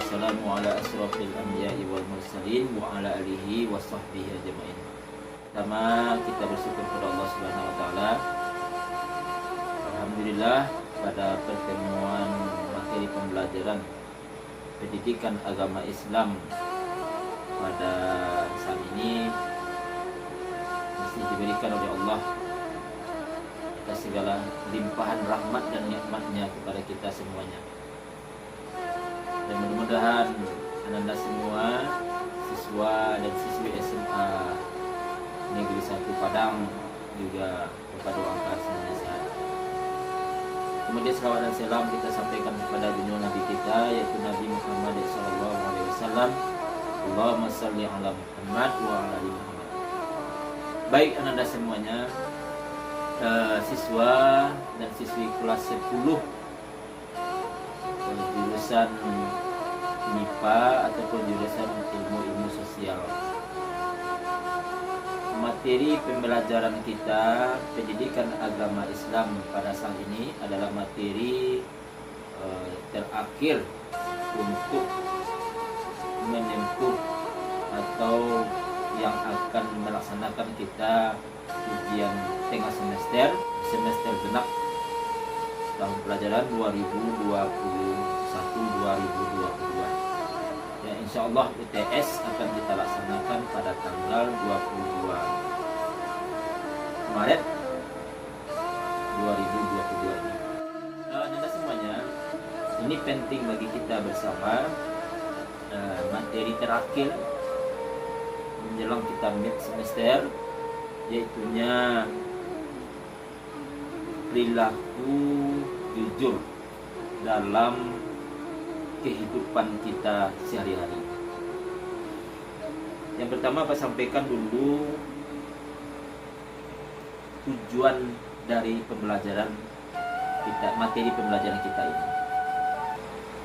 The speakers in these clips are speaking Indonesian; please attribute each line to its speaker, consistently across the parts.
Speaker 1: wassalamu ala asrafil anbiya'i wal mursalin wa ala alihi wa sahbihi ajma'in. Pertama, kita bersyukur kepada Allah Subhanahu wa taala. Alhamdulillah, pada pertemuan materi pembelajaran pendidikan agama Islam pada saat ini mesti diberikan oleh Allah atas segala limpahan rahmat dan nikmatnya kepada kita semuanya. Dan mudah-mudahan anda semua siswa dan siswi SMA Negeri 1 Padang juga kepada angkat semuanya sehat. Kemudian salawat dan salam kita sampaikan kepada junjungan Nabi kita, yaitu Nabi Muhammad SAW. Allahumma salli ala Muhammad wa ala ali Muhammad. Baik anda semuanya, siswa dan siswi kelas 10 jurusan MIPA ataupun jurusan ilmu sosial. Materi pembelajaran kita pendidikan agama Islam pada saat ini adalah materi terakhir untuk menempuh atau yang akan melaksanakan kita ujian tengah semester genap tahun pelajaran 2021-2022. Ya, insya Allah UTS akan kita laksanakan pada tanggal 22 Maret 2022 ini. Anda semuanya, ini penting bagi kita bersama, materi terakhir menjelang kita mid semester, yaitunya perilaku jujur dalam kehidupan kita sehari-hari. Yang pertama, saya sampaikan dulu tujuan dari pembelajaran kita, materi pembelajaran kita ini.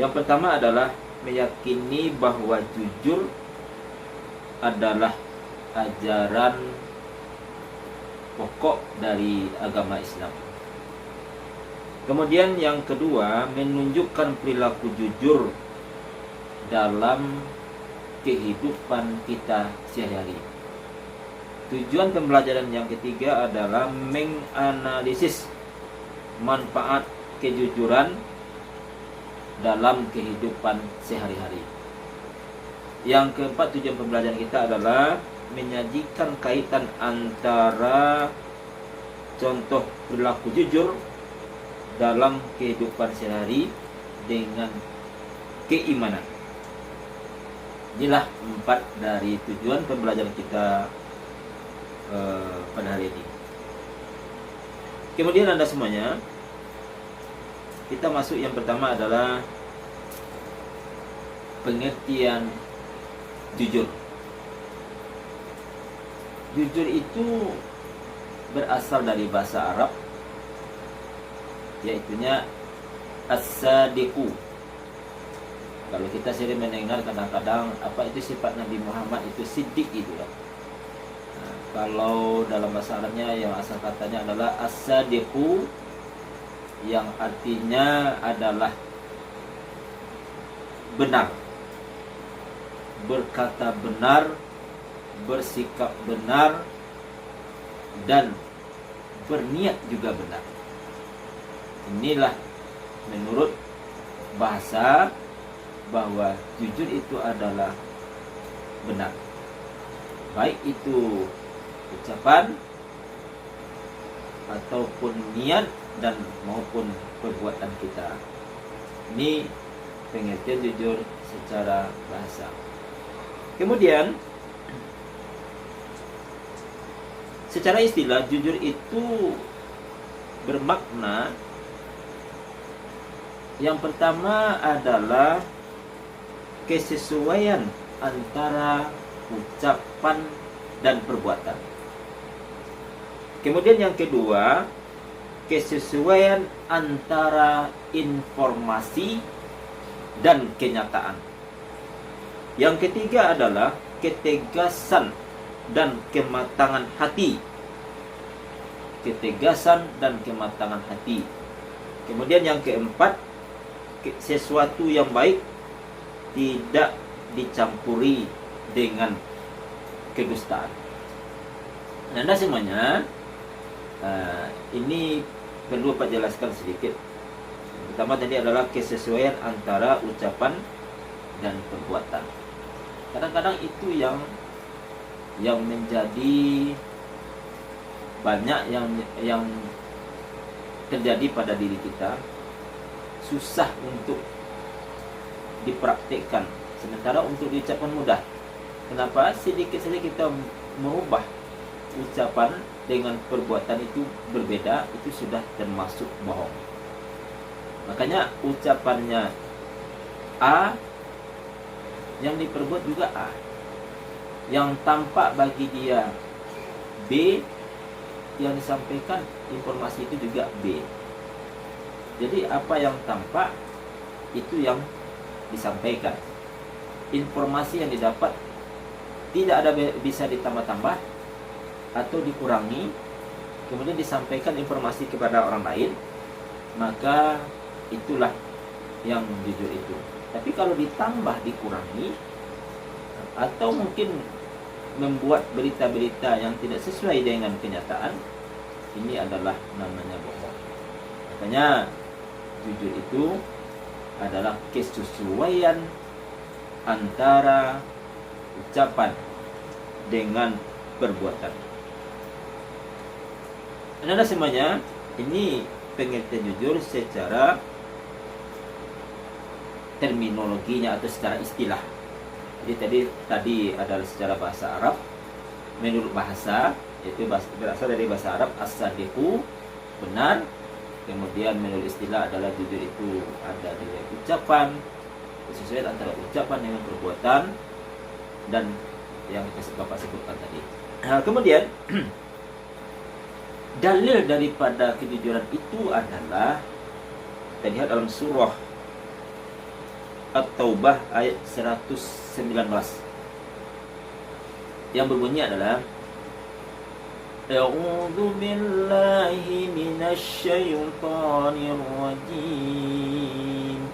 Speaker 1: Yang pertama adalah meyakini bahwa jujur adalah ajaran pokok dari agama Islam. Kemudian yang kedua, menunjukkan perilaku jujur dalam kehidupan kita sehari-hari. Tujuan pembelajaran yang ketiga adalah menganalisis manfaat kejujuran dalam kehidupan sehari-hari. Yang keempat, tujuan pembelajaran kita adalah menyajikan kaitan antara contoh perilaku jujur dalam kehidupan sehari dengan keimanan. Inilah 4 dari tujuan pembelajaran kita pada hari ini. Kemudian anda semuanya, kita masuk yang pertama adalah pengertian jujur. Jujur itu berasal dari bahasa Arab, yaitunya as-sadiqu. Kalau kita sering mendengar kadang-kadang apa itu sifat Nabi Muhammad itu siddiq itu kan. Nah, kalau dalam bahasa Arabnya yang asal katanya adalah as-sadiqu, yang artinya adalah benar, berkata benar, bersikap benar, dan berniat juga benar. Inilah menurut bahasa bahwa jujur itu adalah benar, baik itu ucapan ataupun niat dan maupun perbuatan kita. Ini pengertian jujur secara bahasa. Kemudian secara istilah, jujur itu bermakna, yang pertama adalah kesesuaian antara ucapan dan perbuatan. Kemudian yang kedua, kesesuaian antara informasi dan kenyataan. Yang ketiga adalah ketegasan dan kematangan hati. Ketegasan dan kematangan hati. Kemudian yang keempat, sesuatu yang baik tidak dicampuri dengan kedustaan. Anda semuanya, ini perlu Pak jelaskan sedikit. Pertama tadi adalah kesesuaian antara ucapan dan perbuatan. Kadang-kadang itu yang menjadi banyak yang terjadi pada diri kita, susah untuk dipraktikkan, sementara untuk diucapkan mudah. Kenapa? Sedikit saja kita merubah ucapan dengan perbuatan itu berbeda, itu sudah termasuk bohong. Makanya ucapannya A, yang diperbuat juga A. Yang tampak bagi dia B, yang disampaikan informasi itu juga B. Jadi apa yang tampak itu yang disampaikan. Informasi yang didapat tidak ada bisa ditambah-tambah atau dikurangi, kemudian disampaikan informasi kepada orang lain, maka itulah yang jujur itu. Tapi kalau ditambah, dikurangi, atau mungkin membuat berita-berita yang tidak sesuai dengan kenyataan, ini adalah namanya bohong. Makanya jujur itu adalah kesesuaian antara ucapan dengan perbuatan. Anda semuanya, ini pengertian jujur secara terminologinya atau secara istilah. Jadi tadi adalah secara bahasa Arab. Menurut bahasa, itu berasal dari bahasa Arab as-sadiqu, benar. Kemudian menurut istilah adalah jujur itu ada dari ucapan, kesesuaian antara ucapan dengan perbuatan, dan yang Bapak sebutkan tadi. Nah, kemudian dalil daripada kejujuran itu adalah kita lihat dalam surah At-Taubah ayat 119 yang berbunyi adalah A'udzu billahi minasy syaithanir rajim.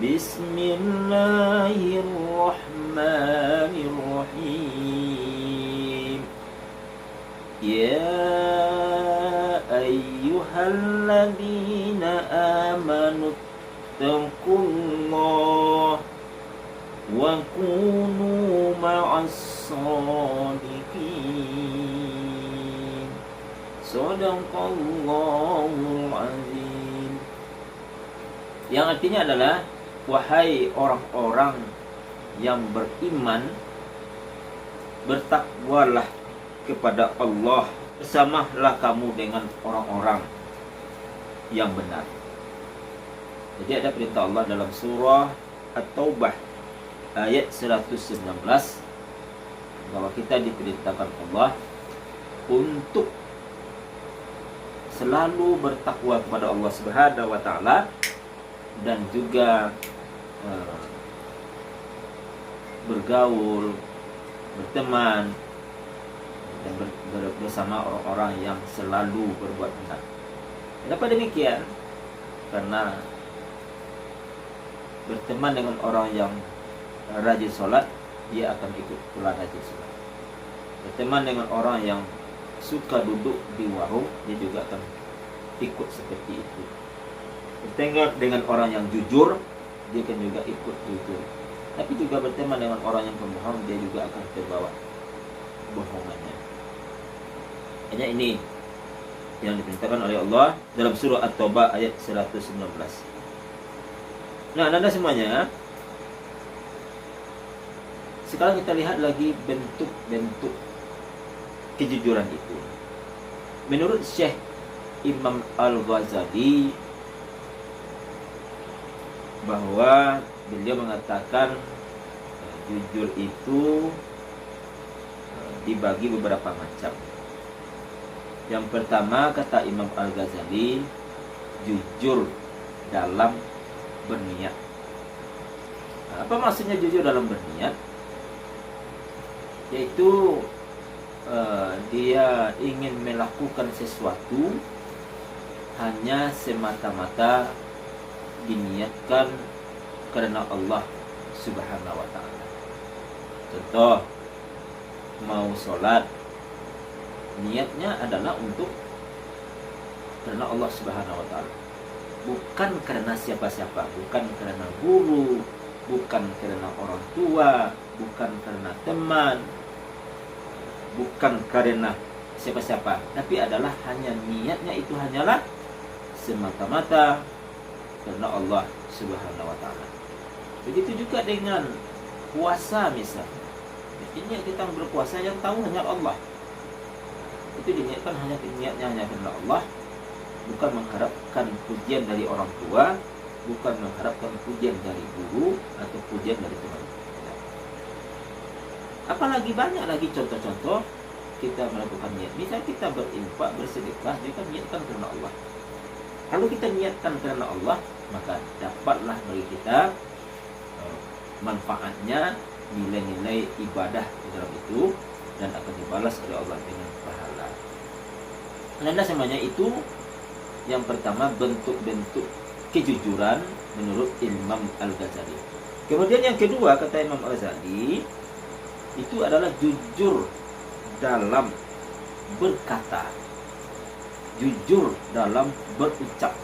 Speaker 1: Bismillahirrahmanirrahim. Ya ayyuhalladzina amanu taqullah wa kunu ma'as shadiqin. Shadaqallahul azim. Yang artinya adalah, wahai orang-orang yang beriman, bertakwalah kepada Allah, bersamalah kamu dengan orang-orang yang benar. Jadi ada perintah Allah dalam surah At-Taubah ayat 119 bahwa kita diperintahkan Allah untuk selalu bertakwa kepada Allah Subhanahu wa taala dan juga bergaul, berteman dan bersama orang-orang yang selalu berbuat benar. Kenapa demikian? Karena berteman dengan orang yang rajin sholat, dia akan ikut pula rajin sholat. Berteman dengan orang yang suka duduk di warung, dia juga akan ikut seperti itu. Berteman dengan orang yang jujur, dia akan juga ikut jujur. Tapi juga berteman dengan orang yang pembohong, dia juga akan terbawa bohongannya. Hanya ini yang diperintahkan oleh Allah dalam surah At-Taubah ayat 119. Nah, Anda semuanya, sekarang kita lihat lagi bentuk-bentuk kejujuran itu. Menurut Syekh Imam Al-Ghazali, bahwa beliau mengatakan jujur itu dibagi beberapa macam. Yang pertama, kata Imam Al-Ghazali, jujur dalam berniat. Apa maksudnya jujur dalam berniat? Yaitu dia ingin melakukan sesuatu hanya semata-mata diniatkan karena Allah Subhanahu wa ta'ala. Contoh, mau sholat, niatnya adalah untuk karena Allah Subhanahu wa ta'ala, bukan karena siapa-siapa, bukan karena guru, bukan karena orang tua, bukan karena teman, bukan karena siapa-siapa, tapi adalah hanya niatnya itu hanyalah semata-mata karena Allah Subhanahu wa ta'ala. Begitu juga dengan puasa misalnya. Ini kita berpuasa yang tahu hanya Allah. Itu diniatkan niatnya hanya karena Allah, bukan mengharapkan pujian dari orang tua, bukan mengharapkan pujian dari guru atau pujian dari teman. Apalagi banyak lagi contoh-contoh kita melakukan niat. Misal kita berinfak, bersedekah, juga niatkan karena Allah. Kalau kita niatkan karena Allah, maka dapatlah bagi kita manfaatnya, nilai-nilai ibadah di dalam itu, dan akan dibalas oleh Allah dengan pahala. Karena semuanya itu yang pertama bentuk-bentuk kejujuran menurut Imam Al-Ghazali. Kemudian yang kedua kata Imam Al-Ghazali itu adalah jujur dalam berkata, jujur dalam berucap.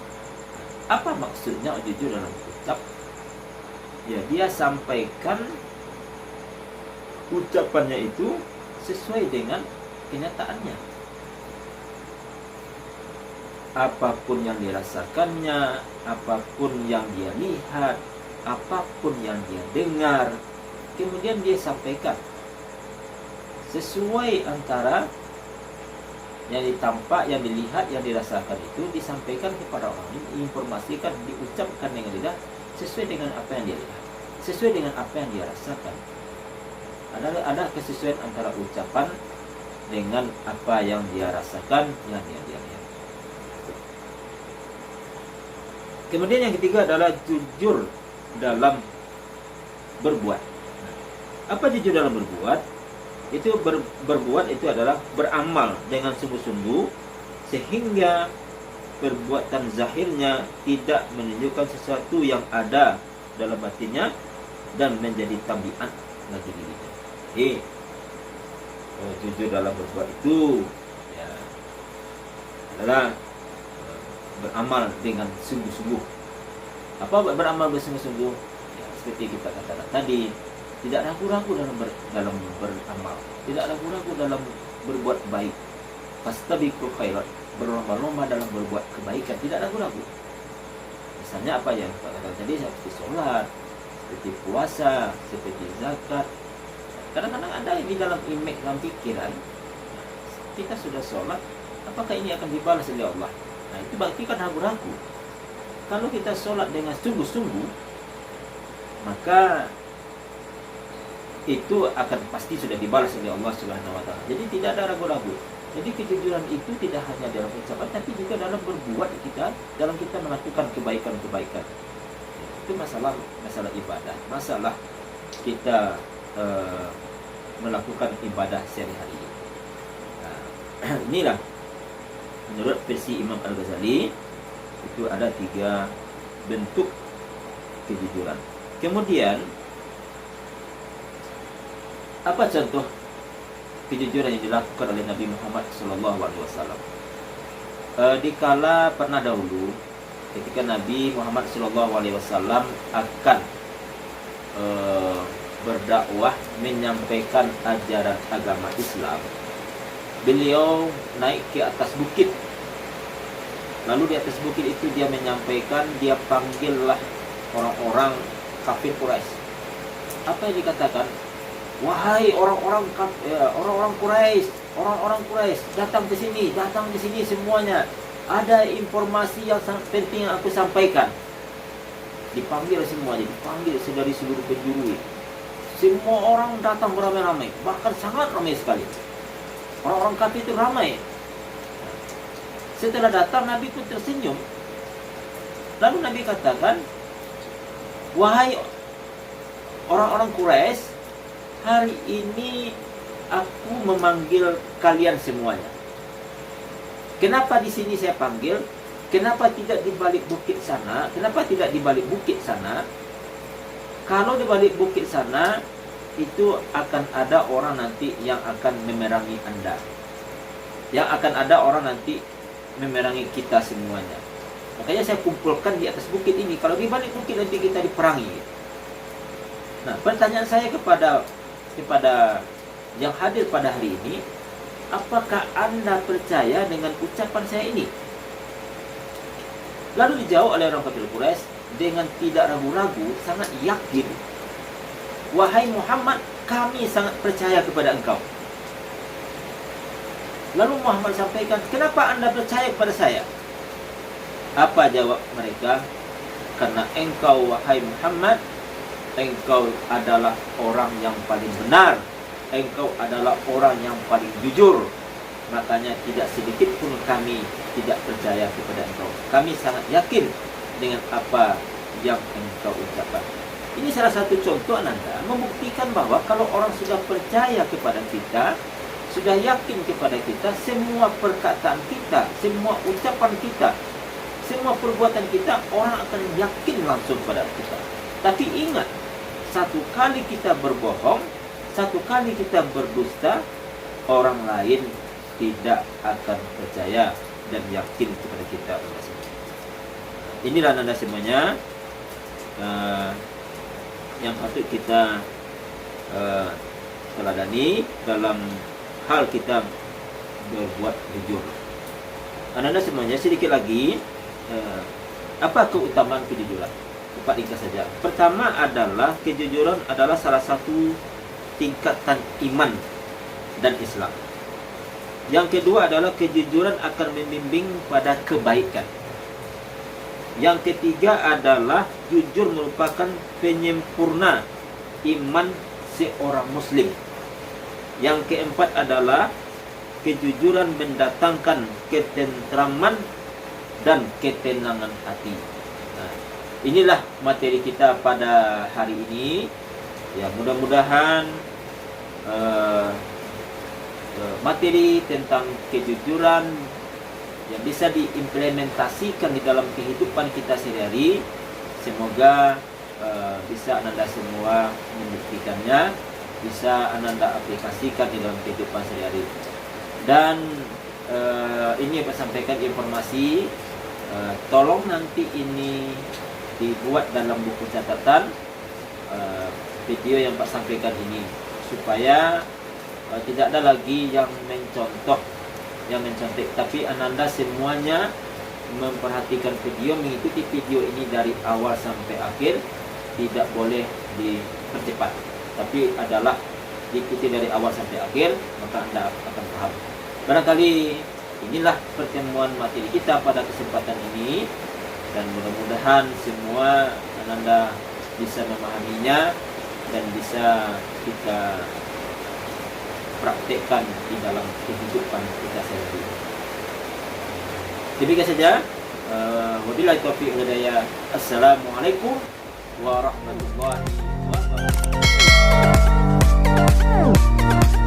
Speaker 1: Apa maksudnya jujur dalam berucap? Ya, dia sampaikan ucapannya itu sesuai dengan kenyataannya. Apapun yang dirasakannya, apapun yang dia lihat, apapun yang dia dengar, kemudian dia sampaikan sesuai antara yang ditampak, yang dilihat, yang dirasakan itu disampaikan kepada orang lain, diinformasikan, diucapkan dengan lidah sesuai dengan apa yang dia lihat, sesuai dengan apa yang dia rasakan. Ada kesesuaian antara ucapan dengan apa yang dia rasakan, yang dia lihat. Kemudian yang ketiga adalah jujur dalam berbuat. Apa jujur dalam berbuat? Itu berbuat itu adalah beramal dengan sungguh-sungguh sehingga perbuatan zahirnya tidak menunjukkan sesuatu yang ada dalam batinnya dan menjadi tabiat bagi dirinya. Jujur dalam berbuat itu ya, adalah beramal dengan sungguh-sungguh. Apa beramal bersungguh-sungguh? Ya, seperti kita katakan tadi, tidak ragu-ragu dalam beramal, tidak ragu-ragu dalam berbuat baik. Fastabiqul khairat, berlomba-lomba dalam berbuat kebaikan, tidak ragu-ragu. Misalnya apa yang kita katakan tadi, seperti sholat, seperti puasa, seperti zakat. Kadang-kadang ada di dalam image, dalam pikiran, kita sudah sholat, apakah ini akan dibalas oleh Allah? Nah, itu berarti kan ragu-ragu. Kalau kita sholat dengan sungguh-sungguh, maka itu akan pasti sudah dibalas oleh Allah Subhanahu wa ta'ala. Jadi tidak ada ragu-ragu. Jadi kejujuran itu tidak hanya dalam ucapan, tapi juga dalam berbuat kita, dalam kita melakukan kebaikan-kebaikan. Itu masalah ibadah, masalah kita melakukan ibadah sehari-hari. Nah, inilah menurut versi Imam Al-Ghazali itu ada 3 bentuk kejujuran. Kemudian apa contoh kejujuran yang dilakukan oleh Nabi Muhammad SAW? Dikala pernah dahulu ketika Nabi Muhammad SAW akan berdakwah menyampaikan ajaran agama Islam, beliau naik ke atas bukit. Lalu di atas bukit itu dia menyampaikan, dia panggillah orang-orang kafir Quraisy. Apa yang dikatakan? Wahai orang-orang Quraisy, datang ke sini semuanya. Ada informasi yang sangat penting yang aku sampaikan. Dipanggil semuanya, dipanggil dari seluruh penjuru. Semua orang datang beramai-ramai, bahkan sangat ramai sekali. Orang-orang kafir itu ramai. Setelah datang, Nabi pun tersenyum. Lalu Nabi katakan, wahai orang-orang Quraisy, hari ini aku memanggil kalian semuanya. Kenapa di sini saya panggil? Kenapa tidak di balik bukit sana? Kenapa tidak di balik bukit sana? Kalau di balik bukit sana itu akan ada orang nanti yang akan memerangi Anda. Yang akan ada orang nanti memerangi kita semuanya. Makanya saya kumpulkan di atas bukit ini. Kalau di balik bukit nanti kita diperangi. Nah, pertanyaan saya kepada yang hadir pada hari ini, apakah Anda percaya dengan ucapan saya ini? Lalu dijawab oleh orang kafir Quraisy dengan tidak ragu-ragu, sangat yakin. Wahai Muhammad, kami sangat percaya kepada engkau. Lalu Muhammad sampaikan, kenapa Anda percaya kepada saya? Apa jawab mereka? Karena engkau, wahai Muhammad, engkau adalah orang yang paling benar. Engkau adalah orang yang paling jujur. Makanya tidak sedikit pun kami tidak percaya kepada engkau. Kami sangat yakin dengan apa yang engkau ucapkan. Ini salah satu contoh Ananda membuktikan bahwa kalau orang sudah percaya kepada kita, sudah yakin kepada kita, semua perkataan kita, semua ucapan kita, semua perbuatan kita, orang akan yakin langsung pada kita. Tapi ingat, satu kali kita berbohong, satu kali kita berdusta, orang lain tidak akan percaya dan yakin kepada kita. Inilah Anda semuanya yang patut kita teladani dalam hal kita berbuat jujur. Anda semuanya sedikit lagi, apa keutamaan kejujuran? Cepat ringkas saja. Pertama adalah kejujuran adalah salah satu tingkatan iman dan Islam. Yang kedua adalah kejujuran akan membimbing pada kebaikan. Yang ketiga adalah jujur merupakan penyempurna iman seorang muslim. Yang keempat adalah kejujuran mendatangkan ketentraman dan ketenangan hati. Nah, inilah materi kita pada hari ini. Ya, mudah-mudahan materi tentang kejujuran yang bisa diimplementasikan di dalam kehidupan kita sehari-hari, semoga bisa Ananda semua membuktikannya, bisa Ananda aplikasikan di dalam kehidupan sehari-hari. Dan ini yang saya sampaikan informasi, tolong nanti ini dibuat dalam buku catatan video yang Pak sampaikan ini, supaya tidak ada lagi yang mencontoh, yang mencontek, tapi Ananda semuanya memperhatikan video, mengikuti video ini dari awal sampai akhir, tidak boleh dipercepat, tapi adalah diikuti dari awal sampai akhir, maka Anda akan paham. Barangkali inilah pertemuan materi kita pada kesempatan ini, dan mudah-mudahan semua Ananda bisa memahaminya dan bisa kita praktekkan di dalam kehidupan kita sehari-hari. Demikian saja. Wabillahi taufiq wal hidayah. Assalamualaikum warahmatullahi wabarakatuh.